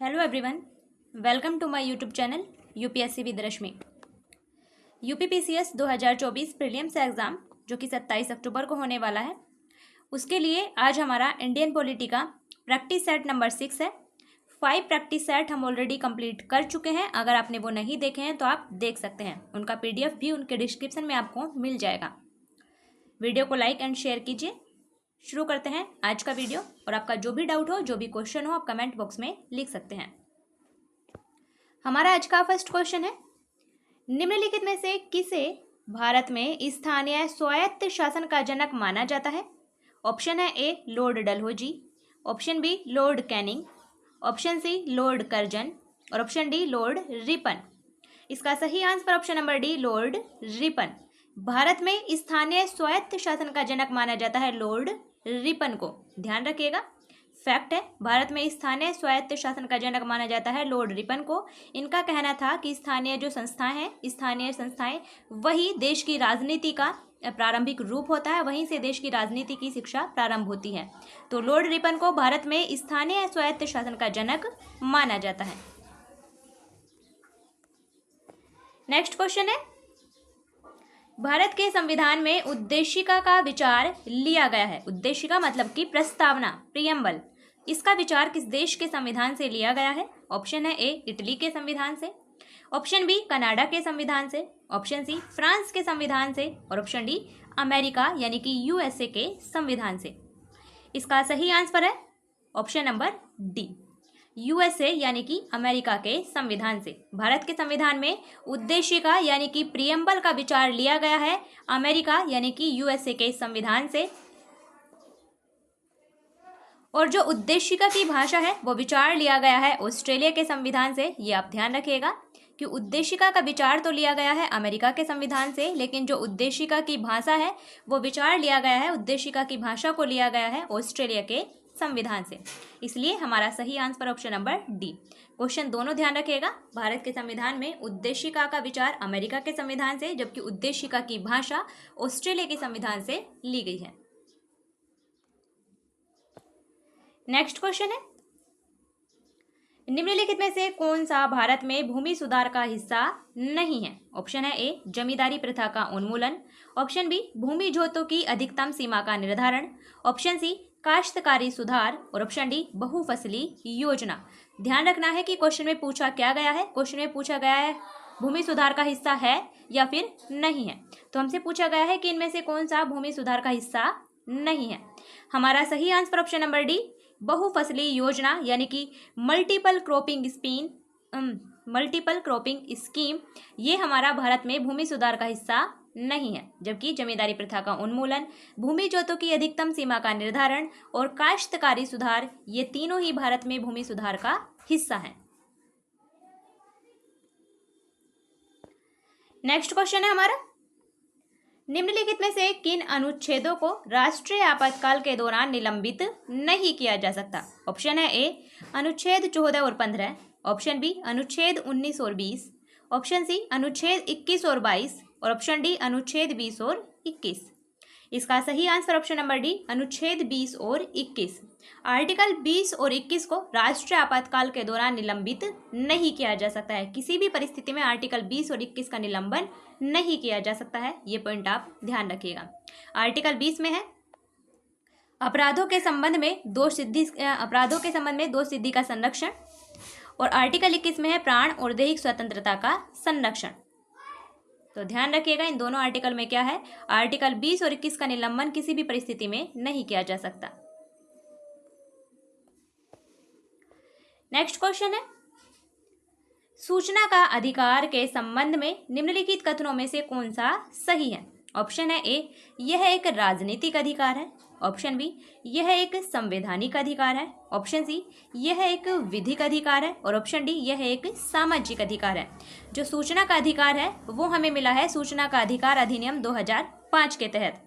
Hello everyone, welcome to my YouTube channel UPSC with Rashmi. UPPCS 2024 prelims exam जो कि 27 अक्टूबर को होने वाला है, उसके लिए आज हमारा इंडियन पॉलिटी का प्रैक्टिस सेट नंबर 6 है। 5 प्रैक्टिस सेट हम ऑलरेडी कंप्लीट कर चुके हैं। अगर आपने वो नहीं देखे हैं तो आप देख सकते हैं, उनका पीडीएफ भी उनके डिस्क्रिप्शन में आपको मिल जाएगा। वीडियो को लाइक एंड शेयर कीजिए। शुरू करते हैं आज का वीडियो। और आपका जो भी डाउट हो, जो भी क्वेश्चन हो, आप कमेंट बॉक्स में लिख सकते हैं। हमारा आज का फर्स्ट क्वेश्चन है, निम्नलिखित में से किसे भारत में स्थानीय स्वायत्त शासन का जनक माना जाता है? ऑप्शन है A lord Dalhousie, option B lord Canning, option C lord Curzon और ऑप्शन डी लॉर्ड रिपन। इसका सही answer option number D lord Ripon. Bharat में स्थानीय स्वायत्त शासन का जनक माना जाता है लॉर्ड रिपन को। ध्यान रखिएगा, फैक्ट है, भारत में स्थानीय स्वायत्त शासन का जनक माना जाता है लॉर्ड रिपन को। इनका कहना था कि स्थानीय जो संस्थाएं हैं, स्थानीय संस्थाएं वही देश की राजनीति का प्रारंभिक रूप होता है, वहीं से देश की राजनीति की शिक्षा प्रारंभ होती है। तो लॉर्ड रिपन को भारत में स्थानीय स्वायत्त शासन का जनक माना जाता है। नेक्स्ट क्वेश्चन है, भारत के संविधान में उद्देशिका का विचार लिया गया है। उद्देशिका मतलब कि प्रस्तावना, प्रियम्बल। इसका विचार किस देश के संविधान से लिया गया है? ऑप्शन है ए इटली के संविधान से, ऑप्शन बी कनाडा के संविधान से, ऑप्शन सी फ्रांस के संविधान से और ऑप्शन डी अमेरिका यानी कि यूएसए के संविधान से। इसका सही आंसर है ऑप्शन नंबर डी, यूएसए यानी कि अमेरिका के संविधान से। भारत के संविधान में उद्देशिका यानी कि प्रियम्बल का विचार लिया गया है अमेरिका यानी कि यूएसए के संविधान से। और जो उद्देशिका की भाषा है वो विचार लिया गया है ऑस्ट्रेलिया के संविधान से। ये आप ध्यान रखिएगा कि उद्देशिका का विचार तो लिया गया है अमेरिका के संविधान से, लेकिन जो उद्देशिका की भाषा है वो विचार लिया गया है, उद्देशिका की भाषा को लिया गया है ऑस्ट्रेलिया के संविधान से। इसलिए हमारा सही answer option number D. Question दोनों ध्यान रखिएगा, भारत के संविधान में उद्देशिका का विचार अमेरिका के संविधान से, जबकि उद्देशिका की भाषा ऑस्ट्रेलिया के संविधान से ली गई है। नेक्स्ट क्वेश्चन है, निम्नलिखित में से कौन सा भारत में भूमि सुधार का हिस्सा नहीं है? ऑप्शन है ए जमींदारी प्रथा का उन्मूलन, ऑप्शन बी भूमि जोतों की अधिकतम सीमा का निर्धारण, ऑप्शन सी काश्तकारी सुधार और ऑप्शन डी बहुफसली योजना। ध्यान रखना है कि क्वेश्चन में पूछा क्या गया है। क्वेश्चन में पूछा गया है भूमि सुधार का हिस्सा है या फिर नहीं है। तो हमसे पूछा गया है कि इनमें से कौन सा भूमि सुधार का हिस्सा नहीं है। हमारा सही आंसर ऑप्शन नंबर डी बहुफसली योजना यानी कि मल्टीपल क्रॉपिंग स्कीम, ये हमारा भारत में भूमि सुधार का हिस्सा नहीं है। जबकि जमींदारी प्रथा का उन्मूलन, भूमि जोतों की अधिकतम सीमा का निर्धारण और काश्तकारी सुधार, ये तीनों ही भारत में भूमि सुधार का हिस्सा है। नेक्स्ट क्वेश्चन है हमारा, निम्नलिखित में से किन अनुच्छेदों को राष्ट्रीय आपातकाल के दौरान निलंबित नहीं किया जा सकता? ऑप्शन है ए अनुच्छेद 14 और 15, ऑप्शन बी अनुच्छेद 19 और 20, ऑप्शन सी अनुच्छेद 21 और 22 और ऑप्शन डी अनुच्छेद 20 और 21। इसका सही आंसर ऑप्शन नंबर डी अनुच्छेद 20 और 21। आर्टिकल 20 और 21 को राष्ट्रीय आपातकाल के दौरान निलंबित नहीं किया जा सकता है। किसी भी परिस्थिति में आर्टिकल 20 और 21 का निलंबन नहीं किया जा सकता है। ये पॉइंट आप ध्यान रखिएगा। आर्टिकल 20 में है अपराधों के संबंध में दोष सिद्धि का संरक्षण, और आर्टिकल 21 में है प्राण और दैहिक स्वतंत्रता का संरक्षण। तो ध्यान रखिएगा, इन दोनों आर्टिकल में क्या है, आर्टिकल 20 और 21 का निलंबन किसी भी परिस्थिति में नहीं किया जा सकता। नेक्स्ट क्वेश्चन है, सूचना का अधिकार के संबंध में निम्नलिखित कथनों में से कौन सा सही है? ऑप्शन है ए यह एक राजनीतिक अधिकार है, ऑप्शन बी यह एक संवैधानिक अधिकार है, ऑप्शन सी यह एक विधिक अधिकार है और ऑप्शन डी यह एक सामाजिक अधिकार है। जो सूचना का अधिकार है वो हमें मिला है सूचना का अधिकार अधिनियम 2005 के तहत।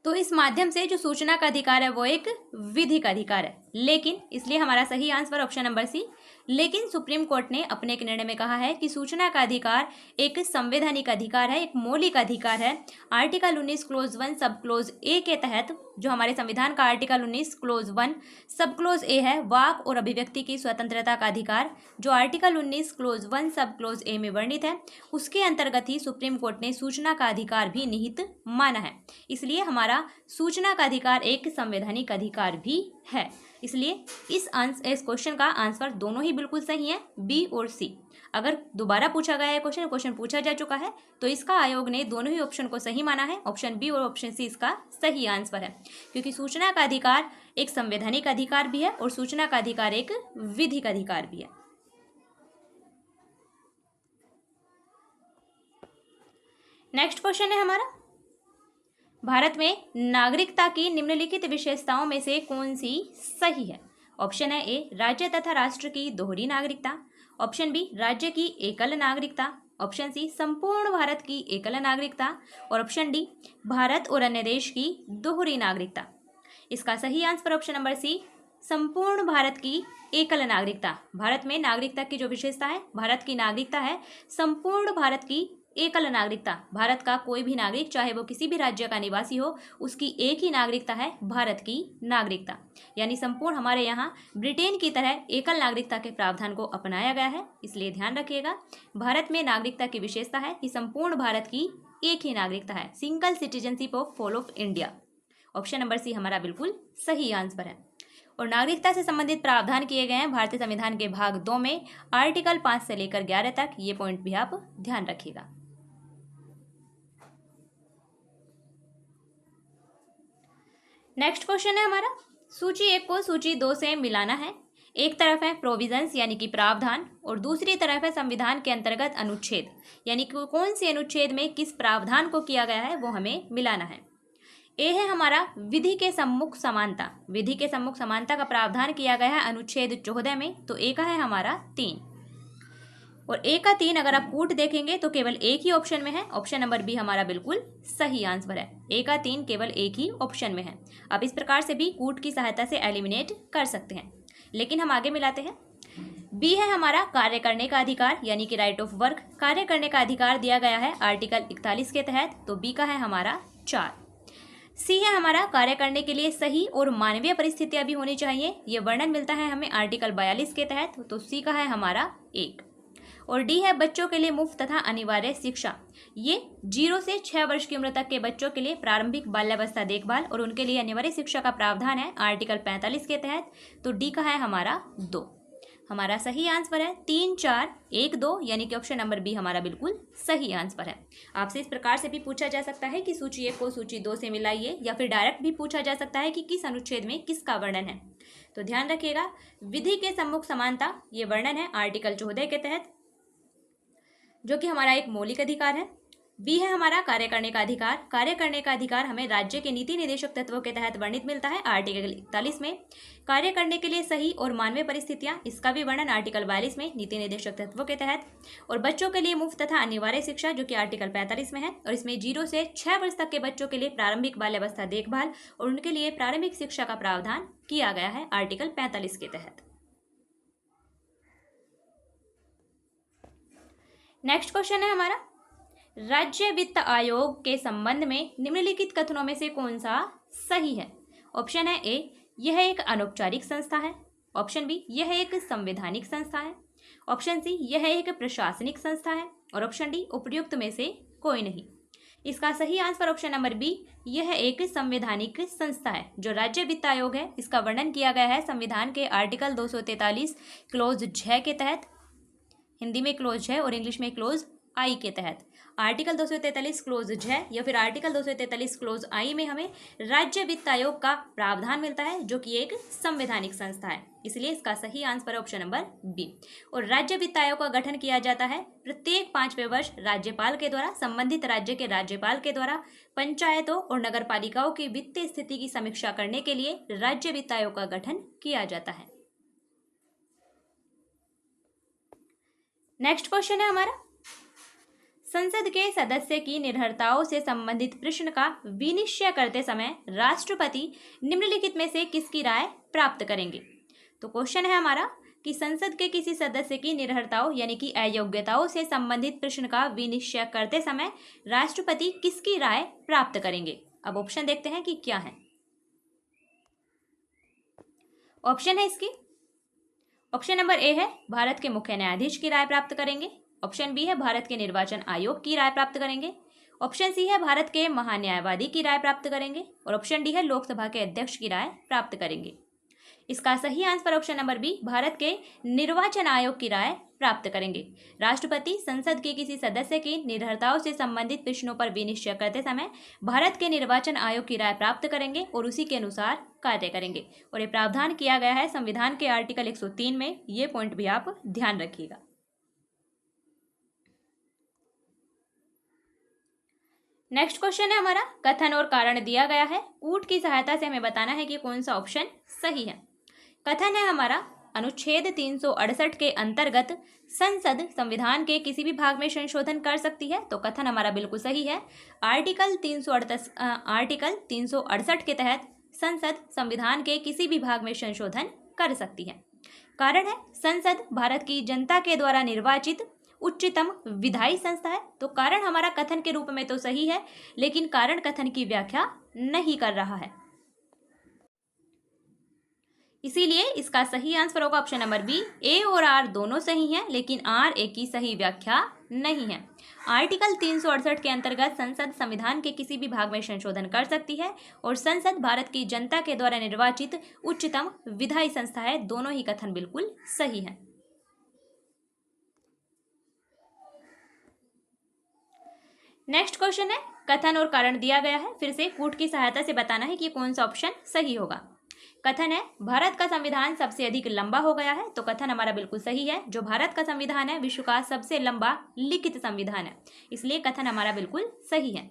तो इस माध्यम से जो सूचना का अधिकार है वो एक विधिक अधिकार है। लेकिन, इसलिए हमारा सही आंसर ऑप्शन नंबर सी। लेकिन सुप्रीम कोर्ट ने अपने एक निर्णय में कहा है कि सूचना का अधिकार एक संवैधानिक अधिकार है, एक मौलिक अधिकार है। आर्टिकल 19 क्लोज 1 सब क्लोज ए के तहत, जो हमारे संविधान का आर्टिकल 19 क्लोज 1 सब क्लोज ए है, वाक और अभिव्यक्ति की स्वतंत्रता का अधिकार, जो आर्टिकल 19 क्लोज 1 सब क्लोज ए में वर्णित है, उसके अंतर्गत ही सुप्रीम कोर्ट ने सूचना का अधिकार भी निहित माना है। इसलिए हमारा सूचना का अधिकार एक संवैधानिक अधिकार भी है। इसलिए इस क्वेश्चन का आंसर दोनों ही बिल्कुल सही है, बी और सी। अगर दोबारा पूछा गया है क्वेश्चन पूछा जा चुका है, तो इसका आयोग ने दोनों ही ऑप्शन को सही माना है। ऑप्शन बी और ऑप्शन सी इसका सही आंसर है, क्योंकि सूचना का अधिकार एक संवैधानिक अधिकार भी है और सूचना का अधिकार एक विधिक अधिकार भी है। नेक्स्ट क्वेश्चन है हमारा, भारत में नागरिकता की निम्नलिखित विशेषताओं में से कौन सी सही है? ऑप्शन है ए, राज्य तथा राष्ट्र की दोहरी नागरिकता। ऑप्शन बी, राज्य की एकल नागरिकता। ऑप्शन सी, संपूर्ण भारत की एकल नागरिकता। और ऑप्शन डी, भारत और अन्य देश की दोहरी नागरिकता। इसका सही आंसर ऑप्शन नंबर सी, संपूर्ण भारत की एकल नागरिकता। भारत में नागरिकता की जो विशेषता है, भारत की नागरिकता है संपूर्ण भारत की एकल नागरिकता। भारत का कोई भी नागरिक, चाहे वो किसी भी राज्य का निवासी हो, उसकी एक ही नागरिकता है, भारत की नागरिकता। यानी संपूर्ण हमारे यहाँ ब्रिटेन की तरह एकल नागरिकता के प्रावधान को अपनाया गया है। इसलिए ध्यान रखिएगा, भारत में नागरिकता की विशेषता है कि संपूर्ण भारत की एक ही नागरिकता है, single citizenship of whole of India. Option number C हमारा बिल्कुल सही आंसर है। और नागरिकता से संबंधित प्रावधान किए गए हैं भारतीय संविधान के भाग 2 में, आर्टिकल 5 से लेकर 11 तक। ये पॉइंट भी आप ध्यान रखिएगा। नेक्स्ट क्वेश्चन है हमारा, सूची 1 को सूची 2 से मिलाना है। एक तरफ है प्रोविजंस यानी कि प्रावधान, और दूसरी तरफ है संविधान के अंतर्गत अनुच्छेद, यानी कि कौन से अनुच्छेद में किस प्रावधान को किया गया है वो हमें मिलाना है। ए है हमारा विधि के सम्मुख समानता। विधि के सम्मुख समानता का प्रावधान किया गया है अनुच्छेद 14 में, तो ए का है हमारा 3। और ए का 3 अगर आप कूट देखेंगे तो केवल एक ही ऑप्शन में है, ऑप्शन नंबर बी हमारा बिल्कुल सही आंसर है। ए का 3 केवल एक ही ऑप्शन में है। आप इस प्रकार से भी कूट की सहायता से एलिमिनेट कर सकते हैं, लेकिन हम आगे मिलाते हैं। बी है हमारा कार्य करने का अधिकार, यानी कि राइट ऑफ वर्क। कार्य करने का अधिकार दिया गया है आर्टिकल 41 के तहत, तो बी का है हमारा 4। सी है हमारा कार्य करने के लिए सही और मानवीय परिस्थितियां भी होनी चाहिए, ये वर्णन मिलता है हमें आर्टिकल 42 के तहत, तो सी का है हमारा 1। और डी है बच्चों के लिए मुफ्त तथा अनिवार्य शिक्षा। ये 0 से 6 वर्ष की उम्र तक के बच्चों के लिए प्रारंभिक बाल्यावस्था देखभाल और उनके लिए अनिवार्य शिक्षा का प्रावधान है आर्टिकल 45 के तहत, तो डी का है हमारा 2। हमारा सही आंसर है 3, 4, 1, 2, यानी कि ऑप्शन नंबर बी हमारा बिल्कुल सही आंसर है। आपसे इस प्रकार से भी पूछा जा सकता है कि सूची 1 को सूची 2 से मिलाइए, या फिर डायरेक्ट भी पूछा जा सकता है कि किस अनुच्छेद में किसका वर्णन है। तो ध्यान रखिएगा, विधि के सम्मुख समानता ये वर्णन है आर्टिकल 14 के तहत, जो कि हमारा एक मौलिक अधिकार है। बी है हमारा कार्य करने का अधिकार। कार्य करने का अधिकार हमें राज्य के नीति निर्देशक तत्वों के तहत वर्णित मिलता है आर्टिकल 41 में। कार्य करने के लिए सही और मानवीय परिस्थितियां, इसका भी वर्णन आर्टिकल 42 में नीति निर्देशक तत्वों के तहत। और बच्चों के लिए मुफ्त तथा अनिवार्य शिक्षा, जो कि आर्टिकल 45 में है, और इसमें 0 से 6 वर्ष तक के बच्चों के लिए प्रारंभिक बाल्यावस्था देखभाल और उनके लिए प्रारंभिक शिक्षा का प्रावधान किया गया है आर्टिकल 45 के तहत। नेक्स्ट क्वेश्चन है हमारा, राज्य वित्त आयोग के संबंध में निम्नलिखित कथनों में से कौन सा सही है? ऑप्शन है ए, यह एक अनौपचारिक संस्था है। ऑप्शन बी, यह एक संवैधानिक संस्था है। ऑप्शन सी, यह एक प्रशासनिक संस्था है। और ऑप्शन डी, उपर्युक्त में से कोई नहीं। इसका सही आंसर ऑप्शन नंबर बी, यह एक संवैधानिक संस्था है। जो राज्य वित्त आयोग है, इसका वर्णन किया गया है संविधान के आर्टिकल 243 क्लोज 6 के तहत। हिंदी में क्लोज 6 और इंग्लिश में क्लोज आई के तहत। आर्टिकल 243 क्लोज 6 या फिर आर्टिकल 243 क्लोज आई में हमें राज्य वित्त आयोग का प्रावधान मिलता है, जो कि एक संवैधानिक संस्था है। इसलिए इसका सही आंसर है ऑप्शन नंबर बी। और राज्य वित्त आयोग का गठन किया जाता है प्रत्येक 5वें वर्ष राज्यपाल के द्वारा, संबंधित राज्य के राज्यपाल के द्वारा पंचायतों और नगर पालिकाओं की वित्तीय स्थिति की समीक्षा करने के लिए राज्य वित्त आयोग का गठन किया जाता है। नेक्स्ट क्वेश्चन है हमारा, संसद के सदस्य की निर्भरताओं से संबंधित प्रश्न का विनिश्चय करते समय राष्ट्रपति निम्नलिखित में से किसकी राय प्राप्त करेंगे। तो क्वेश्चन है हमारा कि संसद के किसी सदस्य की निर्भरताओं यानी कि अयोग्यताओं से संबंधित प्रश्न का विनिश्चय करते समय राष्ट्रपति किसकी राय प्राप्त करेंगे। अब ऑप्शन देखते हैं कि क्या है। ऑप्शन है इसकी, ऑप्शन नंबर ए है भारत के मुख्य न्यायाधीश की राय प्राप्त करेंगे। ऑप्शन बी है भारत के निर्वाचन आयोग की राय प्राप्त करेंगे। ऑप्शन सी है भारत के महान्यायवादी की राय प्राप्त करेंगे। और ऑप्शन डी है लोकसभा के अध्यक्ष की राय प्राप्त करेंगे। इसका सही answer option number B Bharat के निर्वाचन आयोग की राय प्राप्त करेंगे। राष्ट्रपति संसद के किसी सदस्य की निर्भरताओं से संबंधित प्रश्नों पर विनिश्चय करते समय भारत के निर्वाचन आयोग की राय प्राप्त करेंगे और उसी के अनुसार कार्य करेंगे। और ये प्रावधान किया गया है संविधान के आर्टिकल 103 में। ये पॉइंट भी आप ध्यान रखिएगा। नेक्स्ट क्वेश्चन है हमारा, कथन और कारण दिया गया है। कूट की सहायता से हमें बताना है कि कौन सा ऑप्शन सही है। कथन है हमारा, अनुच्छेद 368 के अंतर्गत संसद संविधान के किसी भी भाग में संशोधन कर सकती है। तो कथन हमारा बिल्कुल सही है। आर्टिकल 368 के तहत संसद संविधान के किसी भी भाग में संशोधन कर सकती है। कारण है, संसद भारत की जनता के द्वारा निर्वाचित उच्चतम विधायी संस्था है। तो कारण हमारा कथन के रूप में तो सही है, लेकिन कारण कथन की व्याख्या नहीं कर रहा है, इसीलिए इसका सही आंसर होगा ऑप्शन नंबर बी। ए और आर दोनों सही हैं, लेकिन आर ए की सही व्याख्या नहीं है। आर्टिकल 368 के अंतर्गत संसद संविधान के किसी भी भाग में संशोधन कर सकती है और संसद भारत की जनता के द्वारा निर्वाचित उच्चतम विधायी संस्था है। दोनों ही कथन बिल्कुल सही है। नेक्स्ट क्वेश्चन है, कथन और कारण दिया गया है। फिर से कूट की सहायता से बताना है कि कौन सा ऑप्शन सही होगा। कथन है, भारत का संविधान सबसे अधिक लंबा हो गया है। तो कथन हमारा बिल्कुल सही है। जो भारत का संविधान है विश्व का सबसे लंबा लिखित संविधान है, इसलिए कथन हमारा बिल्कुल सही है।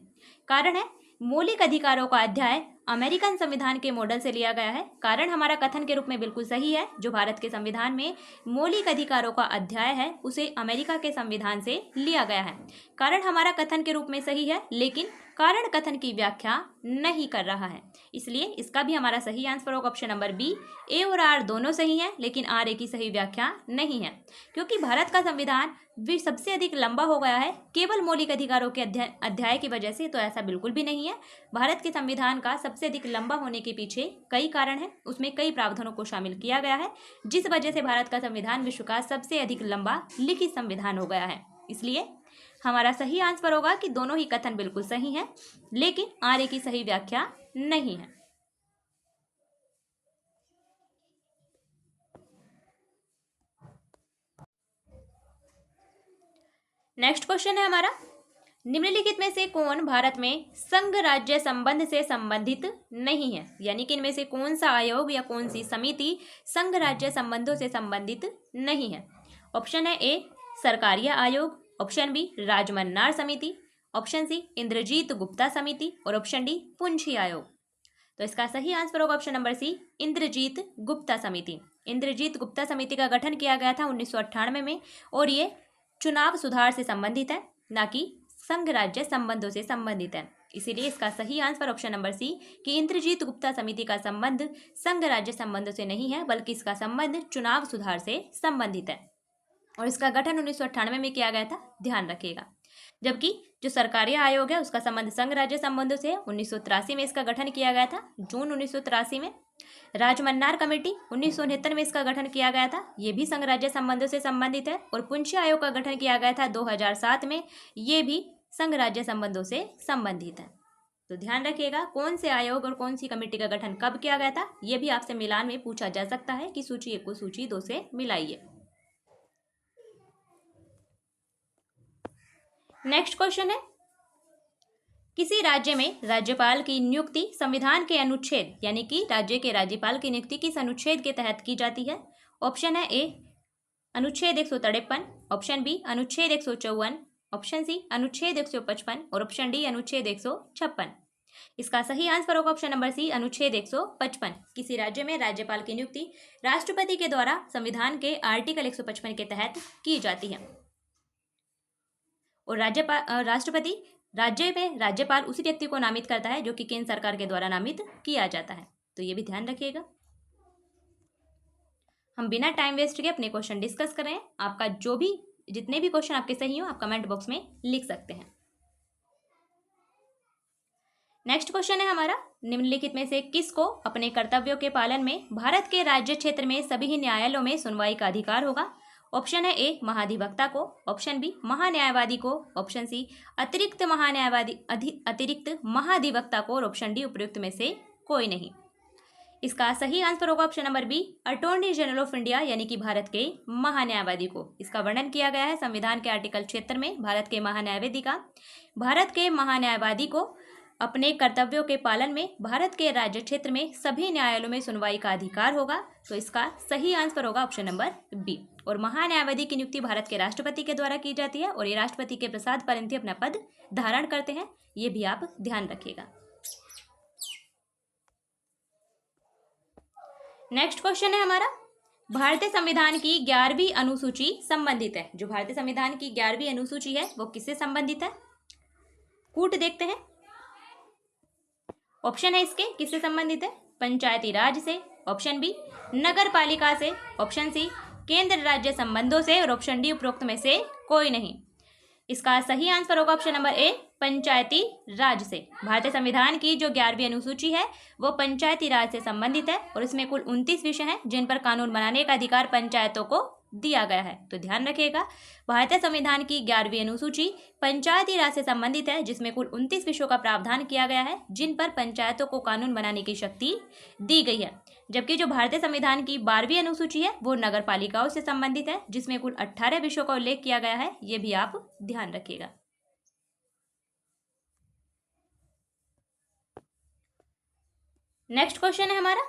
कारण है, मौलिक अधिकारों का अध्याय अमेरिकन संविधान के मॉडल से लिया गया है। कारण हमारा कथन के रूप में बिल्कुल सही है। जो भारत के संविधान में मौलिक अधिकारों का अध्याय है उसे अमेरिका के संविधान से लिया गया है। कारण हमारा कथन के रूप में सही है, लेकिन कारण कथन की व्याख्या नहीं कर रहा है, इसलिए इसका भी हमारा सही आंसर होगा ऑप्शन नंबर बी। ए और आर दोनों सही हैं, लेकिन आर ए की सही व्याख्या नहीं है, क्योंकि भारत का संविधान विश्व सबसे अधिक लंबा हो गया है केवल मौलिक अधिकारों के अध्याय की वजह से। तो ऐसा बिल्कुल भी नहीं है। भारत के संविधान का सबसे अधिक लंबा होने के पीछे कई कारण हैं, उसमें कई प्रावधानों को शामिल किया गया है, जिस वजह से भारत का संविधान विश्व का सबसे अधिक लंबा लिखित संविधान हो गया है। इसलिए हमारा सही आंसर होगा कि दोनों ही कथन बिल्कुल सही हैं, लेकिन आर ए की सही व्याख्या नहीं है। नेक्स्ट क्वेश्चन है हमारा, निम्नलिखित में से कौन भारत में संघ राज्य संबंध से संबंधित नहीं है। यानी कि इनमें से कौन सा आयोग या कौन सी समिति संघ राज्य संबंधों से संबंधित नहीं है। ऑप्शन है ए सरकारिया आयोग, ऑप्शन बी राजमन्नार समिति, ऑप्शन सी इंद्रजीत गुप्ता समिति और ऑप्शन डी पुंछी आयोग। तो इसका सही आंसर होगा option number C Indrajit Gupta समिति। इंद्रजीत गुप्ता समिति का गठन किया गया था 1998 में और ये चुनाव सुधार से संबंधित है, ना कि संघ राज्य संबंधों से संबंधित है। इसीलिए इसका सही आंसर ऑप्शन नंबर सी कि इंद्रजीत गुप्ता समिति का संबंध संघ राज्य संबंधों से नहीं है, बल्कि इसका संबंध चुनाव सुधार से संबंधित है और इसका गठन 1998 में किया गया था, ध्यान रखिएगा। जबकि जो सरकारी आयोग है उसका संबंध संघ राज्य संबंधों से है। 1983 में इसका गठन किया गया था, जून 1983 में। राजमन्नार कमेटी 1969 में इसका गठन किया गया था, ये भी संघ राज्य संबंधों से संबंधित है। और पुंछी आयोग का गठन किया गया था 2007 में, ये भी संघ राज्य संबंधों से संबंधित है। तो ध्यान रखिएगा कौन से आयोग और कौन सी कमेटी का गठन कब किया गया था, ये भी आपसे मिलान में पूछा जा सकता है कि सूची 1 को सूची 2 से मिलाइए। नेक्स्ट क्वेश्चन है, किसी राज्य में राज्यपाल की नियुक्ति संविधान के अनुच्छेद यानी कि राज्य के राज्यपाल की नियुक्ति किस अनुच्छेद के तहत की जाती है। ऑप्शन है ए अनुच्छेद 153, ऑप्शन बी अनुच्छेद 154, ऑप्शन सी अनुच्छेद 155 और ऑप्शन डी अनुच्छेद 156। इसका सही आंसर होगा ऑप्शन नंबर सी अनुच्छेद 155। किसी राज्य में राज्यपाल की नियुक्ति राष्ट्रपति के द्वारा संविधान के आर्टिकल 155 के तहत की जाती है। और राष्ट्रपति राज्य में राज्यपाल उसी व्यक्ति को नामित करता है जो कि केंद्र सरकार के द्वारा नामित किया जाता है। तो ये भी ध्यान रखिएगा। हम बिना टाइम वेस्ट के अपने क्वेश्चन डिस्कस कर रहे हैं। आपका जितने भी क्वेश्चन आपके सही हो आप कमेंट बॉक्स में लिख सकते हैं। नेक्स्ट क्वेश्चन है हमारा, निम्नलिखित में से किसको अपने कर्तव्यों के पालन में भारत के राज्य क्षेत्र में सभी न्यायालयों में सुनवाई का अधिकार होगा? ऑप्शन है ए महाधिवक्ता को, ऑप्शन बी महान्यायवादी को, ऑप्शन सी अतिरिक्त महाधिवक्ता को और ऑप्शन डी उपयुक्त में से कोई नहीं। इसका सही आंसर होगा option number B attorney general of India यानी कि भारत के महान्यायवादी को। इसका वर्णन किया गया है संविधान के आर्टिकल 76 में। भारत के महान्यायवादी को अपने कर्तव्यों के पालन में भारत के राज्य क्षेत्र में सभी न्यायालयों में सुनवाई का अधिकार होगा। तो इसका सही आंसर होगा ऑप्शन नंबर बी। और महान्यायवादी की नियुक्ति भारत के राष्ट्रपति के द्वारा की जाती है और ये राष्ट्रपति के प्रसाद पर अपना पद धारण करते हैं। ये भी आप ध्यान रखिएगा। नेक्स्ट क्वेश्चन है हमारा, भारतीय संविधान की 11वीं अनुसूची संबंधित है। जो भारतीय संविधान की 11वीं अनुसूची है वो किससे संबंधित है? कूट देखते हैं। ऑप्शन है इसके किससे संबंधित है? पंचायती राज से, ऑप्शन बी नगर पालिका से, ऑप्शन सी केंद्र राज्य संबंधों से और ऑप्शन डी उपरोक्त में से कोई नहीं। इसका सही आंसर होगा ऑप्शन नंबर ए पंचायती राज से। भारतीय संविधान की जो 11वीं अनुसूची है वो पंचायती राज से संबंधित है और इसमें कुल 29 विषय हैं जिन पर कानून बनाने का अधिकार पंचायतों को दिया गया है। तो ध्यान रखिएगा, भारतीय संविधान की 11वीं अनुसूची पंचायती राज से संबंधित है जिसमें कुल 29 विषयों का प्रावधान किया गया है जिन पर पंचायतों को कानून बनाने की शक्ति दी गई है। जबकि जो भारतीय संविधान की 12वीं अनुसूची है वो नगर पालिकाओं से संबंधित है जिसमें कुल 18 विषयों का उल्लेख किया गया है। ये भी आप ध्यान रखिएगा। नेक्स्ट क्वेश्चन है हमारा,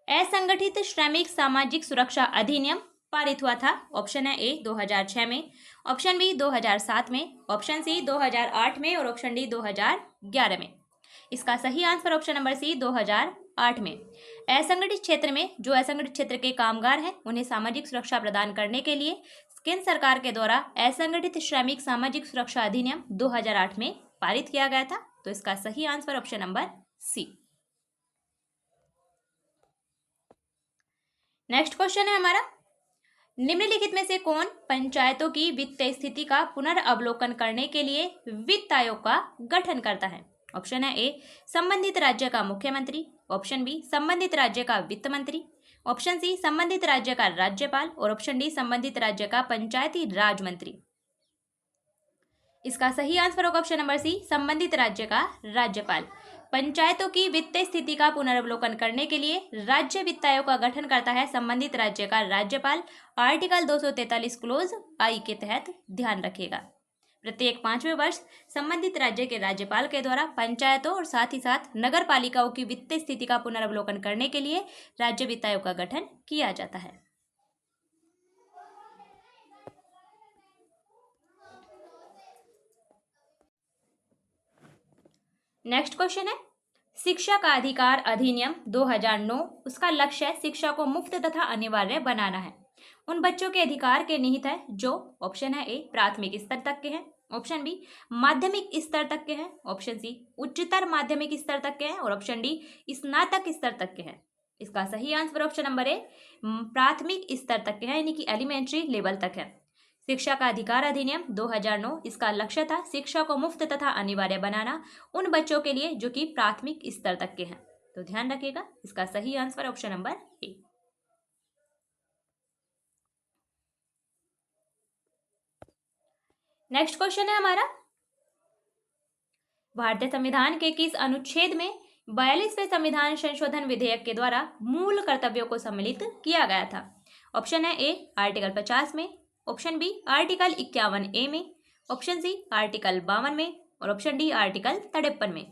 असंगठित श्रमिक सामाजिक सुरक्षा अधिनियम पारित हुआ था? ऑप्शन है ए 2006 में, ऑप्शन बी 2007 में, ऑप्शन सी 2008 में और ऑप्शन डी 2011 में। इसका सही आंसर ऑप्शन नंबर सी 2008 में। असंगठित क्षेत्र के कामगार हैं उन्हें सामाजिक सुरक्षा प्रदान करने के लिए केंद्र सरकार के द्वारा असंगठित श्रमिक सामाजिक सुरक्षा अधिनियम 2008 में पारित किया गया था। तो इसका सही answer option number C. Next question है हमारा, निम्नलिखित में से कौन पंचायतों की वित्तीय स्थिति का पुनर्अवलोकन करने के लिए वित्त आयोग का गठन करता है? ऑप्शन है ए संबंधित राज्य का मुख्यमंत्री, ऑप्शन बी संबंधित राज्य का वित्त मंत्री, ऑप्शन सी संबंधित राज्य का राज्यपाल और ऑप्शन डी संबंधित राज्य का पंचायती राज मंत्री। इसका सही आंसर होगा ऑप्शन नंबर सी संबंधित राज्य का राज्यपाल। पंचायतों की वित्तीय स्थिति का पुनर्अवलोकन करने के लिए राज्य वित्त आयोग का गठन करता है संबंधित राज्य का राज्यपाल। आर्टिकल 243 क्लोज आई के तहत ध्यान रखिएगा। प्रत्येक 5वें वर्ष संबंधित राज्य के राज्यपाल के द्वारा पंचायतों और साथ ही साथ नगर पालिकाओं की वित्तीय स्थिति का पुनर्अवलोकन करने के लिए राज्य वित्त आयोग का गठन किया जाता है। नेक्स्ट क्वेश्चन है, शिक्षा का अधिकार अधिनियम 2009 उसका लक्ष्य है शिक्षा को मुफ्त तथा अनिवार्य बनाना है। उन बच्चों के अधिकार के निहित है जो ऑप्शन है ए प्राथमिक स्तर तक के हैं, ऑप्शन बी माध्यमिक स्तर तक के हैं, ऑप्शन सी उच्चतर माध्यमिक स्तर तक के हैं और ऑप्शन डी स्नातक स्तर तक के हैं। इसका सही आंसर ऑप्शन नंबर ए प्राथमिक स्तर तक के हैं यानी कि एलिमेंट्री लेवल तक है। शिक्षा का अधिकार अधिनियम 2009 इसका लक्ष्य था शिक्षा को मुफ्त तथा अनिवार्य बनाना उन बच्चों के लिए जो कि प्राथमिक स्तर तक के हैं। तो ध्यान रखिएगा, इसका सही answer option number A. Next question है हमारा, भारतीय संविधान के किस अनुच्छेद में 42वें संविधान संशोधन विधेयक के द्वारा मूल कर्तव्यों को सम्मिलित किया गया था? ऑप्शन है ए आर्टिकल 50 में, ऑप्शन बी आर्टिकल 51A में, ऑप्शन सी आर्टिकल 52 में और ऑप्शन डी आर्टिकल 53 में।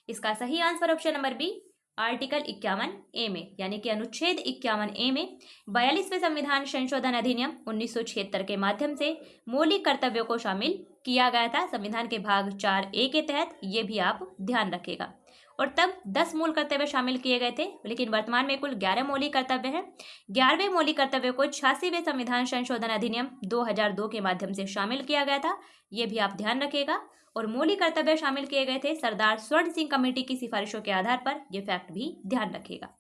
इसका सही answer option number B article 51A में यानी कि अनुच्छेद 51A में 42वें संविधान संशोधन अधिनियम 1976 के माध्यम से मौलिक कर्तव्यों को शामिल किया गया था संविधान के भाग 4A के तहत। ये भी आप ध्यान रखिएगा। और तब 10 मूल कर्तव्य शामिल किए गए थे, लेकिन वर्तमान में कुल 11 मौलिक कर्तव्य हैं। 11वें मौलिक कर्तव्य को 86वें संविधान संशोधन अधिनियम 2002 के माध्यम से शामिल किया गया था, ये भी आप ध्यान रखिएगा। और मौलिक कर्तव्य शामिल किए गए थे सरदार स्वर्ण सिंह कमेटी की सिफारिशों के आधार पर, यह फैक्ट भी ध्यान रखिएगा।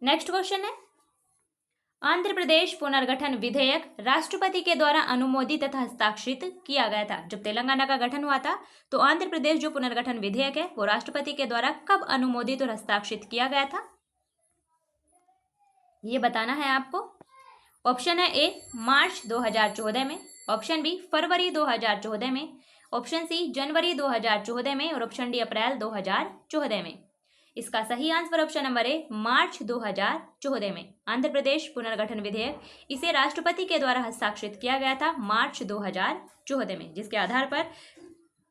नेक्स्ट क्वेश्चन है, आंध्र प्रदेश पुनर्गठन विधेयक राष्ट्रपति के द्वारा अनुमोदित तथा हस्ताक्षरित किया गया था। जब तेलंगाना का गठन हुआ था तो आंध्र प्रदेश जो पुनर्गठन विधेयक है वो राष्ट्रपति के द्वारा कब अनुमोदित और हस्ताक्षरित किया गया था, ये बताना है आपको। ऑप्शन है ए मार्च 2014 में, ऑप्शन बी फरवरी 2014 में, ऑप्शन सी जनवरी 2014 में और ऑप्शन डी अप्रैल 2014 में। इसका सही आंसर ऑप्शन नंबर ए मार्च 2014 में। आंध्र प्रदेश पुनर्गठन विधेयक इसे राष्ट्रपति के द्वारा हस्ताक्षरित किया गया था मार्च 2014 में, जिसके आधार पर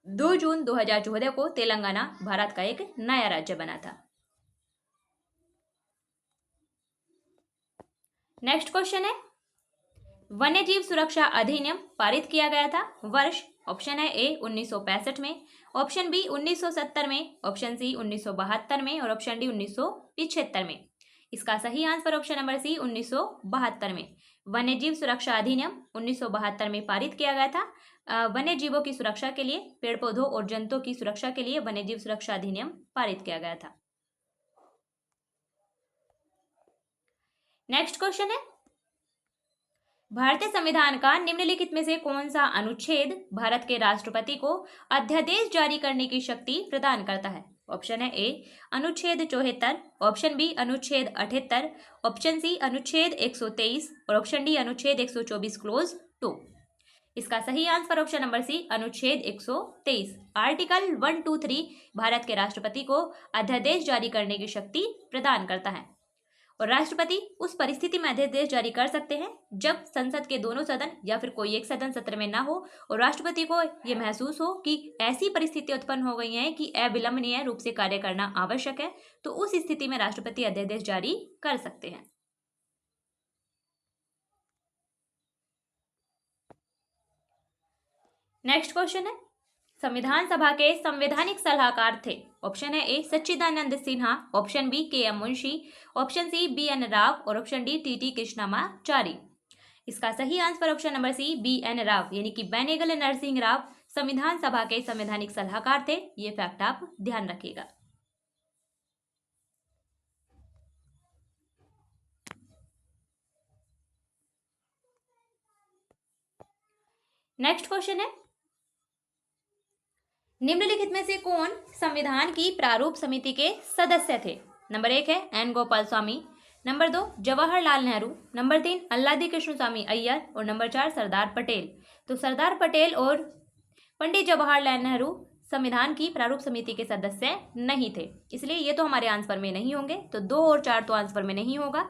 2 जून 2014 को तेलंगाना भारत का एक नया राज्य बना था। नेक्स्ट क्वेश्चन है, वन्यजीव सुरक्षा अधिनियम पारित किया गया था वर्ष। ऑप्शन है ए 1965 में, ऑप्शन बी 1970 में, ऑप्शन सी 1972 में और ऑप्शन डी 1975 में। इसका सही आंसर ऑप्शन नंबर सी 1972 में। वन्यजीव सुरक्षा अधिनियम 1972 में पारित किया गया था। वन्य जीवों की सुरक्षा के लिए, पेड़ पौधों और जंतुओं की सुरक्षा के लिए वन्यजीव सुरक्षा अधिनियम पारित किया गया था। नेक्स्ट क्वेश्चन है, भारतीय संविधान का निम्नलिखित में से कौन सा अनुच्छेद भारत के राष्ट्रपति को अध्यादेश जारी करने की शक्ति प्रदान करता है। ऑप्शन है ए अनुच्छेद 74, ऑप्शन बी अनुच्छेद 78, ऑप्शन सी अनुच्छेद 123 और ऑप्शन डी अनुच्छेद 124 क्लोज 2। इसका सही आंसर ऑप्शन नंबर सी अनुच्छेद 123। आर्टिकल 123 भारत के राष्ट्रपति को अध्यादेश जारी करने की शक्ति प्रदान करता है और राष्ट्रपति उस परिस्थिति में अध्यादेश जारी कर सकते हैं जब संसद के दोनों सदन या फिर कोई एक सदन सत्र में ना हो और राष्ट्रपति को यह महसूस हो कि ऐसी परिस्थिति उत्पन्न हो गई है कि अविलंबनीय रूप से कार्य करना आवश्यक है, तो उस स्थिति में राष्ट्रपति अध्यादेश जारी कर सकते हैं। नेक्स्ट क्वेश्चन है, संविधान सभा के संवैधानिक सलाहकार थे। ऑप्शन है A Sachchidananda Sinha, option B K M Munshi, option C B N Rau और option D T T Krishnamachari. इसका सही answer option number C B N Rau यानी कि बेनेगल नरसिंह राव संविधान सभा के संवैधानिक सलाहकार थे। ये फैक्ट आप ध्यान रखिएगा। नेक्स्ट क्वेश्चन है, निम्नलिखित में से कौन संविधान की प्रारूप समिति के सदस्य थे। नंबर 1 है N Gopal Swami, number 2 Jawaharlal Nehru, number 3 Alladi Krishnaswamy Iyer और नंबर 4 सरदार पटेल। तो सरदार पटेल और पंडित जवाहरलाल नेहरू संविधान की प्रारूप समिति के सदस्य नहीं थे, इसलिए ये तो हमारे आंसर में नहीं होंगे। तो 2 और 4 तो आंसर में नहीं होगा,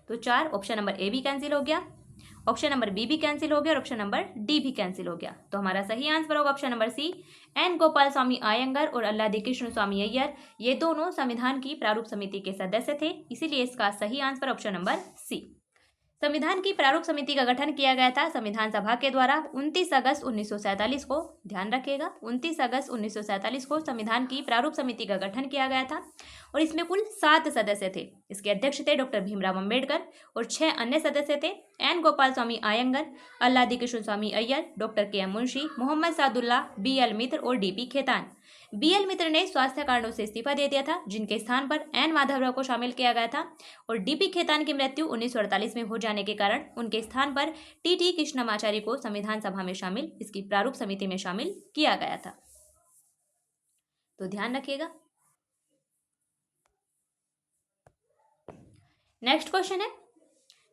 तो 4 ऑप्शन नंबर ए भी कैंसिल हो गया, ऑप्शन नंबर बी भी कैंसिल हो गया और ऑप्शन नंबर डी भी कैंसिल हो गया। तो हमारा सही आंसर होगा option number C N Gopalaswami Ayyangar और अल्लादी कृष्ण स्वामी अय्यर। ये दोनों संविधान की प्रारूप समिति के सदस्य थे, इसीलिए इसका सही आंसर ऑप्शन नंबर सी। संविधान की प्रारूप समिति का गठन किया गया था संविधान सभा के द्वारा 29 अगस्त 1947 को। ध्यान रखिएगा 29 अगस्त 1947 को संविधान की प्रारूप समिति का गठन किया गया था और इसमें कुल 7 सदस्य थे। इसके अध्यक्ष थे डॉक्टर भीमराव अंबेडकर और 6 अन्य सदस्य थे N Gopalaswami Ayyangar, Alladi Krishnaswami Ayyar, doctor K M Munshi, Mohammad Saadulla, B L Mitra और D P Khaitan. B L Mitra ने स्वास्थ्य कारणों से इस्तीफा दे दिया था, जिनके स्थान पर एन माधवराव को शामिल किया गया था और डी पी खेतान की मृत्यु 1948 में हो जाने के कारण उनके स्थान पर टी टी कृष्णमाचारी को संविधान सभा में शामिल, इसकी प्रारूप समिति में शामिल किया गया था। तो ध्यान रखिएगा। नेक्स्ट क्वेश्चन है,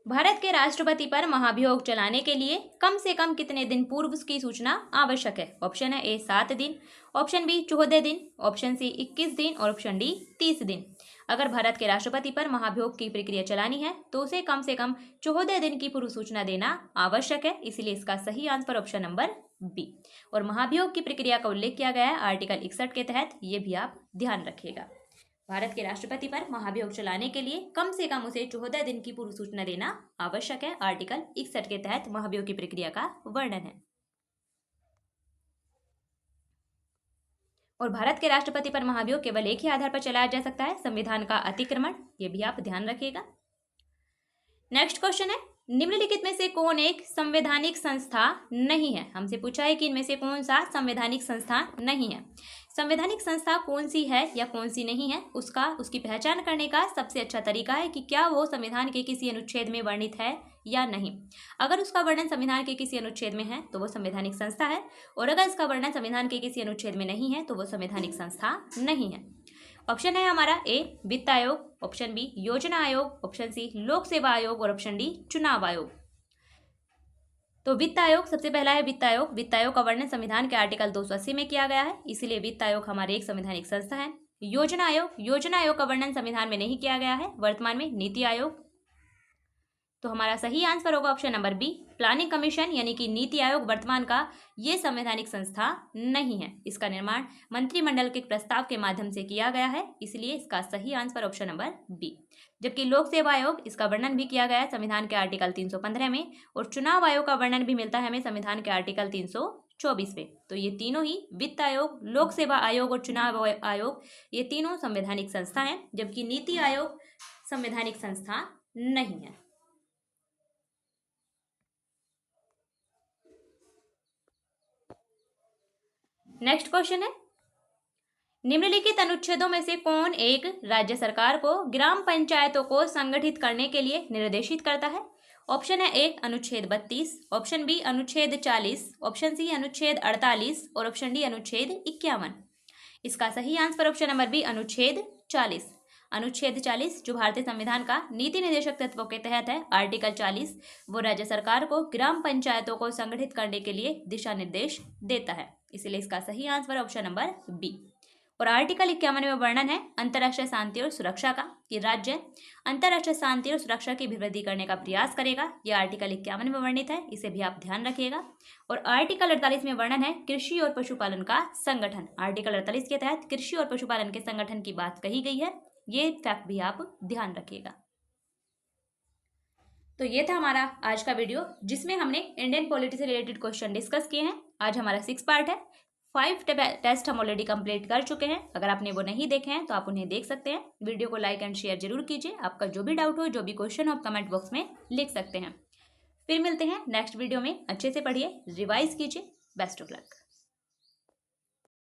भारत के राष्ट्रपति पर महाभियोग चलाने के लिए कम से कम कितने दिन पूर्व उसकी सूचना आवश्यक है। ऑप्शन है ए 7 दिन, ऑप्शन बी 14 दिन, ऑप्शन सी 21 दिन और ऑप्शन डी 30 दिन। अगर भारत के राष्ट्रपति पर महाभियोग की प्रक्रिया चलानी है तो उसे कम से कम 14 दिन की पूर्व सूचना देना आवश्यक है, इसीलिए इसका सही आंसर ऑप्शन नंबर बी। और महाभियोग की प्रक्रिया का उल्लेख किया गया है आर्टिकल 61 के तहत, ये भी आप ध्यान रखिएगा। भारत के राष्ट्रपति पर महाभियोग चलाने के लिए कम से कम उसे 14 दिन की पूर्व सूचना देना आवश्यक है, आर्टिकल 61 के तहत महाभियोग की प्रक्रिया का वर्णन है। और भारत के राष्ट्रपति पर महाभियोग केवल एक ही आधार पर चलाया जा सकता है, संविधान का अतिक्रमण। ये भी आप ध्यान रखिएगा। नेक्स्ट क्वेश्चन है, निम्नलिखित में से कौन एक संवैधानिक संस्था नहीं है? हमसे पूछा है कि इनमें से कौन सा संवैधानिक संस्था नहीं है। संवैधानिक संस्था कौन सी है या कौन सी नहीं है, उसकी पहचान करने का सबसे अच्छा तरीका है कि क्या वो संविधान के किसी अनुच्छेद में वर्णित है या नहीं। अगर उसका वर्णन संविधान के किसी अनुच्छेद में है तो वो संवैधानिक संस्था है, और अगर इसका वर्णन संविधान के किसी अनुच्छेद में नहीं है तो वो संवैधानिक संस्था नहीं है। ऑप्शन है हमारा ए वित्त आयोग, ऑप्शन बी योजना आयोग, ऑप्शन सी लोक सेवा आयोग और ऑप्शन डी चुनाव आयोग। तो वित्त आयोग सबसे पहला है। वित्त आयोग का वर्णन संविधान के आर्टिकल 280 में किया गया है, इसीलिए वित्त आयोग हमारे एक संवैधानिक संस्था है। योजना आयोग का वर्णन संविधान में नहीं किया गया है, वर्तमान में नीति आयोग। तो हमारा सही आंसर होगा option number B planning commission, यानी कि नीति आयोग वर्तमान का ये संवैधानिक संस्था नहीं है। इसका निर्माण मंत्रिमंडल के प्रस्ताव के माध्यम से किया गया है, इसलिए इसका सही आंसर ऑप्शन नंबर बी। जबकि लोक सेवा आयोग, इसका वर्णन भी किया गया है संविधान के आर्टिकल 315 में, और चुनाव आयोग का वर्णन भी मिलता है हमें संविधान के आर्टिकल 324 में। तो ये तीनों ही वित्त आयोग, लोक सेवा आयोग और चुनाव आयोग ये तीनों संवैधानिक संस्था हैं, जबकि नीति आयोग संवैधानिक संस्था नहीं है। नेक्स्ट क्वेश्चन है, निम्नलिखित अनुच्छेदों में से कौन एक राज्य सरकार को ग्राम पंचायतों को संगठित करने के लिए निर्देशित करता है? ऑप्शन है ए अनुच्छेद 32, ऑप्शन बी अनुच्छेद 40, ऑप्शन सी अनुच्छेद 48 और ऑप्शन डी अनुच्छेद 51। इसका सही आंसर ऑप्शन नंबर बी अनुच्छेद 40। अनुच्छेद 40 जो भारतीय संविधान का नीति निर्देशक तत्वों के तहत है, आर्टिकल 40, वो राज्य सरकार को ग्राम पंचायतों को संगठित करने के लिए दिशा निर्देश देता है, इसलिए इसका सही आंसर ऑप्शन नंबर बी। और आर्टिकल 51 में वर्णन है अंतर्राष्ट्रीय शांति और सुरक्षा का, कि राज्य अंतर्राष्ट्रीय शांति और सुरक्षा की अभिवृद्धि करने का प्रयास करेगा। यह आर्टिकल 51 में वर्णित है, इसे भी आप ध्यान रखिएगा। और आर्टिकल 48 में वर्णन है कृषि और पशुपालन का संगठन। आर्टिकल 48 के तहत कृषि और पशुपालन के संगठन की बात कही गई है, ये फैक्ट भी आप ध्यान रखिएगा। तो ये था हमारा आज का वीडियो, जिसमें हमने इंडियन पॉलिटी से रिलेटेड क्वेश्चन डिस्कस किए हैं। आज हमारा 6 पार्ट है, 5 टेस्ट हम ऑलरेडी कंप्लीट कर चुके हैं। अगर आपने वो नहीं देखे हैं तो आप उन्हें देख सकते हैं। वीडियो को लाइक एंड शेयर जरूर कीजिए। आपका जो भी डाउट हो, जो भी क्वेश्चन हो, आप कमेंट बॉक्स में लिख सकते हैं। फिर मिलते हैं नेक्स्ट वीडियो में। अच्छे से पढ़िए, रिवाइज कीजिए। Best of luck.